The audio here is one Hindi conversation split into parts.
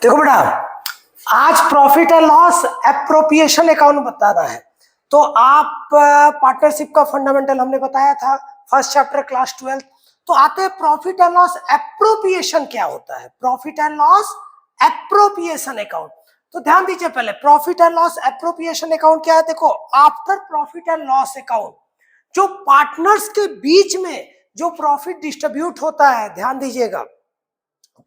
देखो बेटा, आज profit and loss appropriation account बताना है। तो आप पार्टनरशिप का फंडामेंटल हमने बताया था फर्स्ट चैप्टर क्लास 12। तो आते हैं प्रॉफिट एंड लॉस एप्रोप्रिएशन क्या होता है। Profit and loss appropriation account, तो ध्यान दीजिए पहले profit and loss appropriation account क्या है। देखो, after profit and loss account जो पार्टनर्स के बीच में जो प्रॉफिट डिस्ट्रीब्यूट होता है, ध्यान दीजिएगा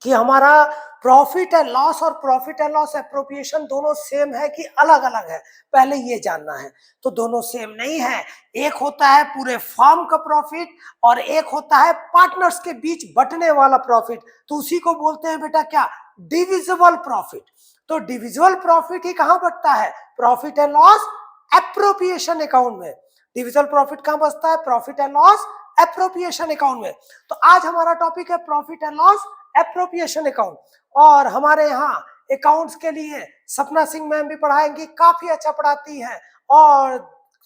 कि हमारा प्रॉफिट एंड लॉस और प्रॉफिट एंड लॉस एप्रोप्रिएशन दोनों सेम है कि अलग अलग है, पहले ये जानना है। तो दोनों सेम नहीं है। एक होता है पूरे फर्म का प्रॉफिट और एक होता है पार्टनर्स के बीच बंटने वाला प्रॉफिट। तो उसी को बोलते हैं बेटा क्या, डिविजिबल प्रॉफिट। तो डिविजिबल प्रॉफिट ही कहां बचता है, profit and loss appropriation account में। डिविजिबल प्रॉफिट कहां बचता है, profit and loss appropriation account में। तो आज हमारा टॉपिक है profit and loss appropriation account. और हमारे यहाँ अकाउंट्स के लिए सपना सिंह मैम भी पढ़ाएंगी, काफी अच्छा पढ़ाती है। और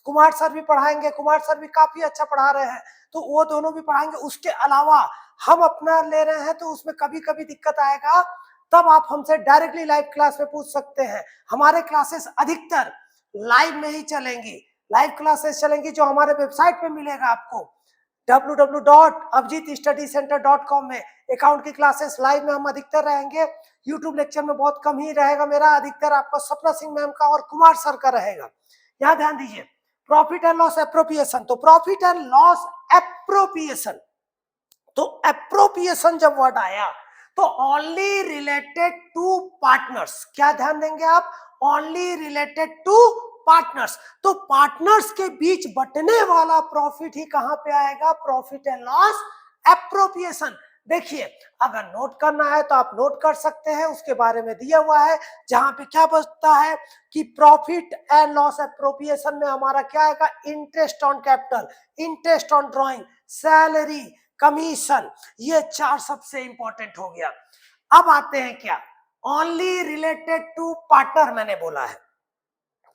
कुमार सर भी पढ़ाएंगे, कुमार सर भी काफी अच्छा पढ़ा रहे हैं, तो वो दोनों भी पढ़ाएंगे। उसके अलावा हम अपना ले रहे हैं, तो उसमें कभी कभी दिक्कत आएगा, तब आप हमसे डायरेक्टली लाइव क्लास में पूछ सकते हैं। हमारे क्लासेस अधिकतर लाइव में ही चलेंगी, लाइव क्लासेस चलेंगी जो हमारे वेबसाइट पे मिलेगा आपको www.abjitstudycenter.com में। अकाउंट की क्लासेस लाइव में हम अधिकतर रहेंगे, यूट्यूब लेक्चर में बहुत कम ही रहेगा मेरा, अधिकतर आपका सपना सिंह मैम का और कुमार सर का रहेगा। यहाँ ध्यान दीजिए, प्रॉफिट एंड लॉस एप्रोप्रिएशन। तो प्रॉफिट एंड लॉस एप्रोप्रिएशन, तो एप्रोप्रिएशन जब वर्ड आया तो ओनली रिलेटेड टू पार्टनर्स, क्या ध्यान देंगे आप, ओनली रिलेटेड टू पार्टनर्स। तो पार्टनर्स के बीच बंटने वाला प्रॉफिट ही कहां पे आएगा, प्रॉफिट एंड लॉस एप्रोप्रिएशन। देखिए, अगर नोट करना है तो आप नोट कर सकते हैं, उसके बारे में दिया हुआ है, जहां पे क्या बचता है कि प्रॉफिट एंड लॉस एप्रोप्रिएशन में हमारा क्या आएगा, interest on capital, interest on drawing, salary, commission, ये चार सबसे इंपॉर्टेंट हो गया। अब आते हैं क्या, ओनली रिलेटेड टू पार्टनर मैंने बोला है,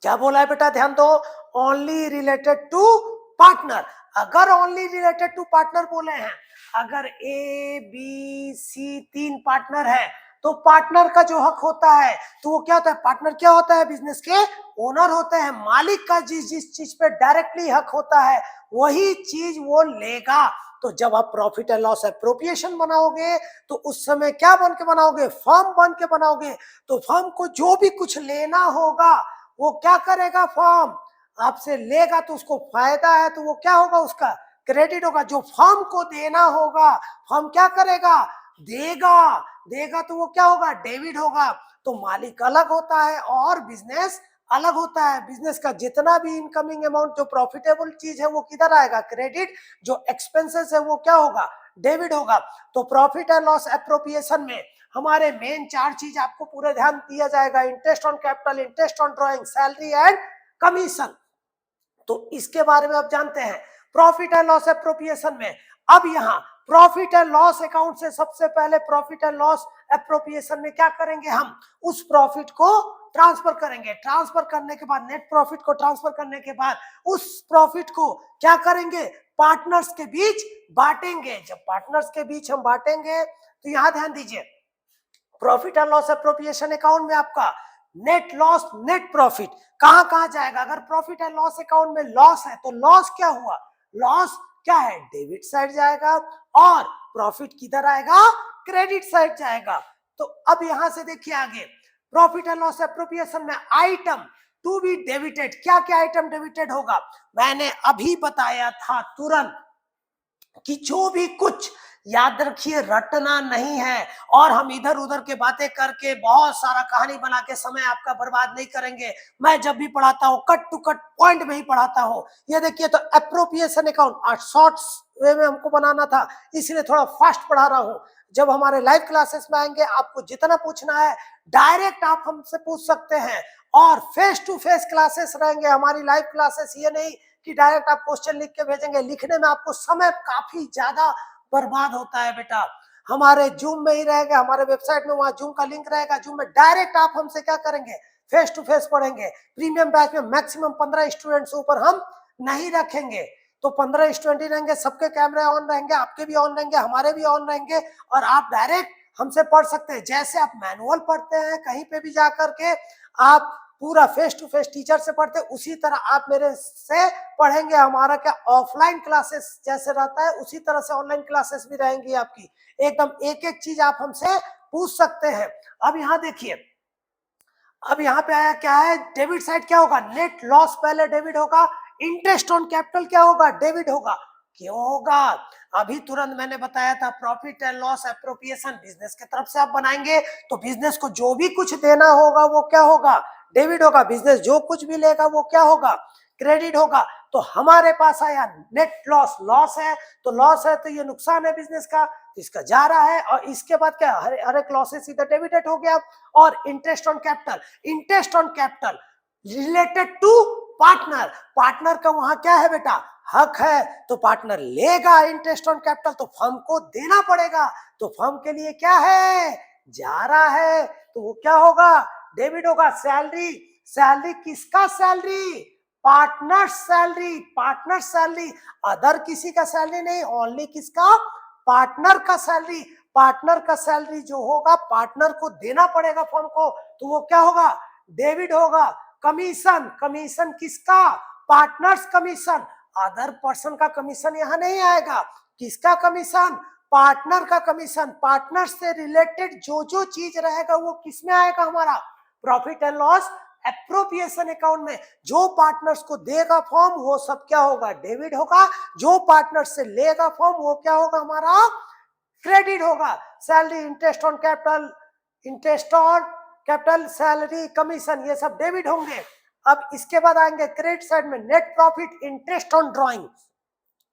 क्या बोला है बेटा, ध्यान दो, ओनली रिलेटेड टू पार्टनर। अगर ओनली रिलेटेड टू पार्टनर बोले हैं, अगर ए बी सी तीन पार्टनर है, तो पार्टनर का जो हक होता है, तो वो क्या होता है, पार्टनर क्या होता है, बिजनेस के ओनर होते हैं। मालिक का जिस जिस चीज पे डायरेक्टली हक होता है वही चीज वो लेगा। तो जब आप प्रॉफिट एंड लॉस एप्रोप्रिएशन बनाओगे तो उस समय क्या बन के बनाओगे, फर्म बन के बनाओगे। तो फर्म को जो भी कुछ लेना होगा वो क्या करेगा, फर्म आपसे लेगा, तो उसको फायदा है, तो वो क्या होगा, उसका क्रेडिट होगा। जो फर्म को देना होगा, फर्म क्या करेगा, देगा, देगा, तो वो क्या होगा, डेबिट होगा। तो मालिक अलग होता है और बिजनेस अलग होता है। बिजनेस का जितना भी इनकमिंग अमाउंट, जो प्रॉफिटेबल चीज है वो किधर आएगा, क्रेडिट, जो एक्सपेंसेस है वो क्या होगा, डेबिट होगा। तो प्रॉफिट एंड लॉस एप्रोप्रिएशन में हमारे मेन चार चीज आपको पूरे ध्यान दिया जाएगा, interest on capital, interest on drawing, salary and commission. तो इसके बारे में आप जानते हैं प्रॉफिट एंड लॉस एप्रोप्रिएशन में। अब यहाँ प्रॉफिट एंड लॉस अकाउंट से सबसे पहले प्रॉफिट एंड लॉस एप्रोप्रिएशन में क्या करेंगे, हम उस प्रॉफिट को ट्रांसफर करेंगे। ट्रांसफर करने के बाद, नेट प्रॉफिट को ट्रांसफर करने के बाद उस प्रॉफिट को क्या करेंगे, पार्टनर्स के बीच बांटेंगे। जब पार्टनर्स के बीच हम बांटेंगे तो यहां ध्यान दीजिए, profit and loss appropriation account में आपका नेट लॉस, नेट प्रॉफिट कहां कहां जाएगा। अगर प्रॉफिट एंड लॉस अकाउंट में लॉस है तो लॉस क्या हुआ, लॉस क्या है, डेबिट साइड जाएगा, और प्रॉफिट किधर आएगा, क्रेडिट साइड जाएगा। तो अब यहां से देखिए आगे, प्रॉफिट एंड लॉस एप्रोप्रिएशन में आइटम टू बी डेबिटेड, क्या क्या आइटम डेबिटेड होगा, मैंने अभी बताया था तुरंत कि जो भी कुछ, याद रखिए रटना नहीं है, और हम इधर उधर के बातें करके बहुत सारा कहानी बना के समय आपका बर्बाद नहीं करेंगे। मैं जब भी पढ़ाता हूँ कट टू कट पॉइंट में ही पढ़ाता हूँ। ये देखिए, तो एप्रोप्रिएशन अकाउंट शॉर्ट्स वे में हमको बनाना था, इसलिए थोड़ा फास्ट पढ़ा रहा हूँ। जब हमारे लाइव क्लासेस में आएंगे, आपको जितना पूछना है डायरेक्ट आप हमसे पूछ सकते हैं, और फेस टू फेस क्लासेस रहेंगे हमारी लाइव क्लासेस। ये नहीं कि डायरेक्ट आप क्वेश्चन लिख के भेजेंगे, लिखने में आपको समय काफी ज्यादा बर्बाद होता है बेटा। हमारे जूम में ही रहेगा, हमारे वेबसाइट में वहां जूम का लिंक रहेगा, जूम में डायरेक्ट आप हमसे क्या करेंगे, फेस टू फेस पढ़ेंगे। प्रीमियम बैच में मैक्सिमम 15 स्टूडेंट्स ऊपर हम नहीं रखेंगे, तो 15 स्टूडेंट ही रहेंगे, सबके कैमरे ऑन रहेंगे, आपके भी ऑन रहेंगे, हमारे भी ऑन रहेंगे, और आप डायरेक्ट हमसे पढ़ सकते हैं। जैसे आप मैनुअल पढ़ते हैं कहीं पे भी जाकर के, आप पूरा फेस टू फेस टीचर से पढ़ते हैं, उसी तरह आप मेरे से पढ़ेंगे। हमारा क्या ऑफलाइन क्लासेस जैसे रहता है उसी तरह से ऑनलाइन क्लासेस भी रहेंगी आपकी। एकदम एक एक चीज आप हमसे पूछ सकते हैं। अब यहाँ देखिए, अब यहाँ पे आया क्या है, डेबिट साइड क्या होगा, नेट लॉस पहले डेबिट होगा, इंटरेस्ट ऑन कैपिटल क्या होगा, डेबिट होगा। क्यों होगा, अभी तुरंत मैंने बताया था, profit and loss appropriation business की तरफ से आप बनाएंगे तो बिजनेस को जो भी कुछ देना होगा वो क्या होगा, डेबिट होगा। बिजनेस जो कुछ भी लेगा वो क्या होगा, क्रेडिट होगा। तो हमारे पास आया नेट लॉस, लॉस है तो लॉस है तो ये नुकसान है बिजनेस का, तो इसका जा रहा है। और इसके बाद क्या, हर एक लॉसेस इधर डेबिटेड हो गया। और interest on capital, interest on capital related to partner, partner का वहां क्या है बेटा, हक है, तो पार्टनर लेगा इंटरेस्ट ऑन कैपिटल तो फर्म को देना पड़ेगा, तो फर्म के लिए क्या है, जा रहा है, तो वो क्या होगा, डेबिट होगा। सैलरी, सैलरी किसका, salary partner salary, partner salary, other किसी का सैलरी नहीं, ओनली किसका, पार्टनर का सैलरी। पार्टनर का सैलरी जो होगा पार्टनर को देना पड़ेगा फर्म को, तो वो क्या होगा, डेबिट होगा। कमीशन, कमीशन किसका, पार्टनर्स कमीशन, अदर पर्सन का कमीशन यहाँ नहीं आएगा। किसका कमीशन, पार्टनर का कमीशन। पार्टनर से रिलेटेड जो जो चीज रहेगा वो किसमें आएगा, हमारा profit and loss appropriation account में। जो पार्टनर्स को देगा फॉर्म वो सब क्या होगा, डेबिट होगा। जो पार्टनर से लेगा फॉर्म वो क्या होगा, हमारा क्रेडिट होगा। Salary, interest on capital, interest on capital, salary, commission, ये सब डेबिट होंगे। अब इसके बाद आएंगे क्रेडिट साइड में, net profit, interest on drawing.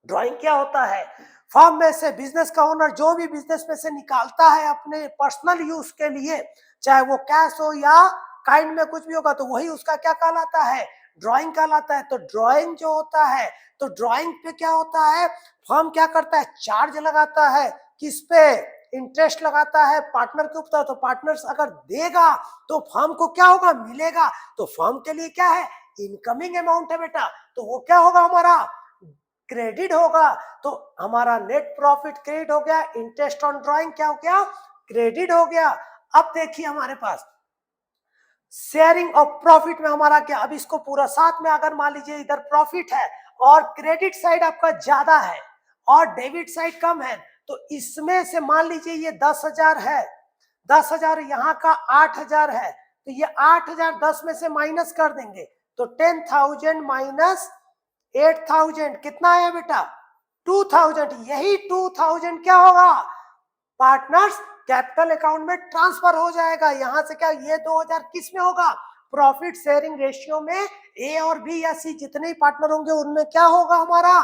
Drawing क्या होता है, फर्म में से बिजनेस का ओनर जो भी बिजनेस में से निकालता है अपने पर्सनल यूज के लिए, चाहे वो कैश हो या काइंड में कुछ भी होगा, तो वही उसका क्या कहलाता है, ड्राइंग कहलाता है। तो ड्राइंग जो होता है, तो ड्राइंग पे क्या होता है, फर्म क्या करता है, चार्ज लगाता है, किस पे, इंटरेस्ट लगाता है पार्टनर के ऊपर। तो पार्टनर्स अगर देगा तो फर्म को क्या होगा, मिलेगा। तो फर्म के लिए क्या है, इनकमिंग अमाउंट है बेटा, तो वो क्या होगा, हमारा क्रेडिट होगा। तो हमारा नेट प्रॉफिट क्रेडिट हो गया, इंटरेस्ट ऑन ड्राइंग क्या हो गया, क्रेडिट हो गया। अब देखिए हमारे पास शेयरिंग ऑफ प्रॉफिट में हमारा क्या, अब इसको पूरा साथ में अगर मान लीजिए इधर प्रॉफिट है और क्रेडिट साइड आपका ज्यादा है और डेबिट साइड कम है, तो इसमें से मान लीजिए ये 10,000 है, 10,000 यहाँ का 8,000 है, तो ये 8,000 10 में से माइनस कर देंगे तो 10,000 माइनस 8,000 कितना है बेटा, 2,000। यही 2,000 क्या होगा, पार्टनर्स कैपिटल अकाउंट में ट्रांसफर हो जाएगा। यहां से क्या, ये 2,000 किस में होगा, प्रॉफिट शेयरिंग रेशियो में ए और बी या सी जितने ही पार्टनर होंगे उनमें क्या होगा, हमारा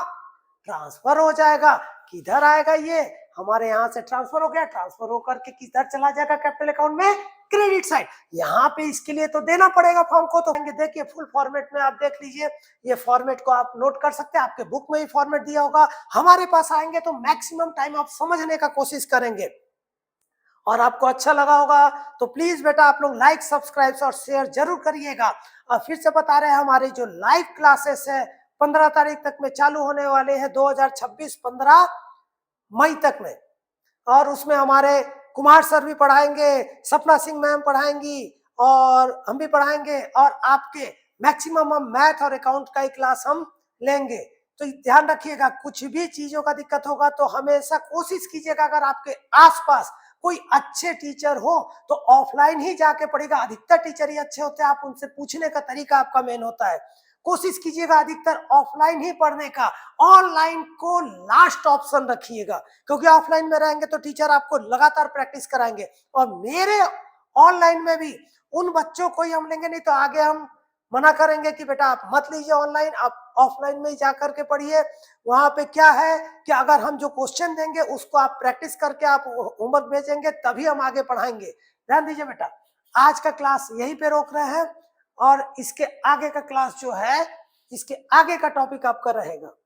ट्रांसफर हो जाएगा। किधर आएगा, ये हमारे यहाँ से ट्रांसफर हो गया, ट्रांसफर होकर के किधर चला जाएगा, कैपिटल अकाउंट में क्रेडिट साइड। यहाँ पे इसके लिए तो देना पड़ेगा फॉर्म को, तो देखिए फुल फॉर्मेट में आप देख लीजिए, ये फॉर्मेट को आप नोट कर सकते हैं, आपके बुक में ही फॉर्मेट दिया होगा। हमारे पास आएंगे तो मैक्सिमम टाइम आप समझने का कोशिश करेंगे और आपको अच्छा लगा होगा तो प्लीज बेटा आप लोग लाइक, सब्सक्राइब और शेयर जरूर करिएगा। और फिर से बता रहे हैं, हमारी जो लाइव क्लासेस है 15 तारीख तक में चालू होने वाले हैं, 2026 15 मई तक में। और उसमें हमारे कुमार सर भी पढ़ाएंगे, सपना सिंह मैम पढ़ाएंगी और हम भी पढ़ाएंगे, और आपके मैक्सिमम हम मैथ और अकाउंट का ही क्लास हम लेंगे। तो ध्यान रखिएगा, कुछ भी चीजों का दिक्कत होगा तो हमेशा कोशिश कीजिएगा, अगर आपके आसपास कोई अच्छे टीचर हो तो ऑफलाइन ही जाके पढ़ेगा। अधिकतर टीचर ही अच्छे होते हैं, आप उनसे पूछने का तरीका आपका मेन होता है। कोशिश कीजिएगा अधिकतर ऑफलाइन ही पढ़ने का, ऑनलाइन को लास्ट ऑप्शन रखिएगा, क्योंकि ऑफलाइन में रहेंगे तो टीचर आपको लगातार प्रैक्टिस कराएंगे। और मेरे ऑनलाइन में भी उन बच्चों को ही हम लेंगे, नहीं तो आगे हम मना करेंगे कि बेटा आप मत लीजिए ऑनलाइन, आप ऑफलाइन में ही जाकर के पढ़िए। वहां पे क्या है कि अगर हम जो क्वेश्चन देंगे उसको आप प्रैक्टिस करके आप होमवर्क भेजेंगे तभी हम आगे पढ़ाएंगे। ध्यान दीजिए बेटा, आज का क्लास यहीं पे रोक रहे हैं और इसके आगे का क्लास जो है, इसके आगे का टॉपिक आपका रहेगा।